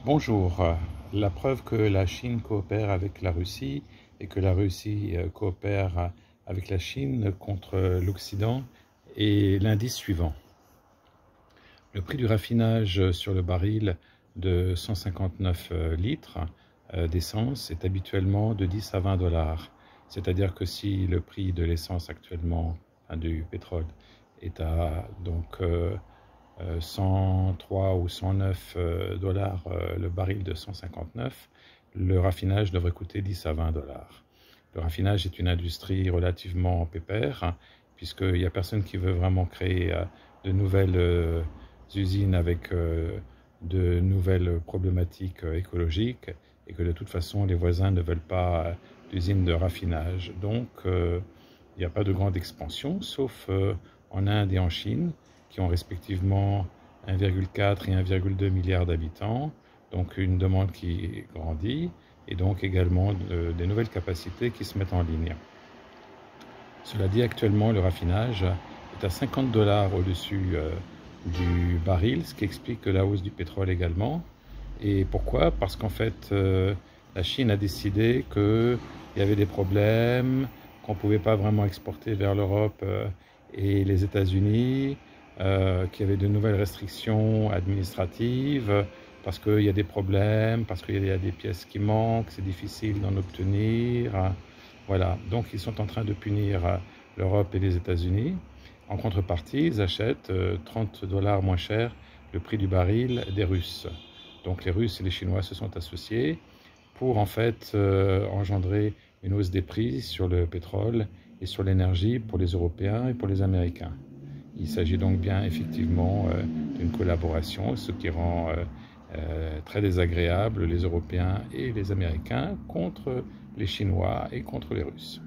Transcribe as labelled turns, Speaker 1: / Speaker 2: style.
Speaker 1: Bonjour. La preuve que la Chine coopère avec la Russie et que la Russie coopère avec la Chine contre l'Occident est l'indice suivant. Le prix du raffinage sur le baril de 159 litres d'essence est habituellement de 10 à 20 dollars. C'est-à-dire que si le prix de l'essence actuellement, du pétrole, est à 103 ou 109 dollars le baril de 159, le raffinage devrait coûter 10 à 20 dollars. Le raffinage est une industrie relativement pépère, puisqu'il n'y a personne qui veut vraiment créer de nouvelles usines avec de nouvelles problématiques écologiques, et que de toute façon les voisins ne veulent pas d'usines de raffinage. Donc il n'y a pas de grande expansion, sauf en Inde et en Chine, qui ont respectivement 1,4 et 1,2 milliards d'habitants, donc une demande qui grandit, et donc également des nouvelles capacités qui se mettent en ligne. Cela dit, actuellement, le raffinage est à 50 dollars au-dessus du baril, ce qui explique la hausse du pétrole également. Et pourquoi? Parce qu'en fait, la Chine a décidé qu'il y avait des problèmes, qu'on ne pouvait pas vraiment exporter vers l'Europe et les États-Unis, qu'il y avait de nouvelles restrictions administratives, parce qu'il y a des problèmes, parce qu'il y a des pièces qui manquent, c'est difficile d'en obtenir. Voilà, donc ils sont en train de punir l'Europe et les États-Unis. En contrepartie, ils achètent 30 dollars moins cher le prix du baril des Russes. Donc les Russes et les Chinois se sont associés pour en fait engendrer une hausse des prix sur le pétrole et sur l'énergie pour les Européens et pour les Américains. Il s'agit donc bien effectivement d'une collaboration, ce qui rend très désagréable les Européens et les Américains contre les Chinois et contre les Russes.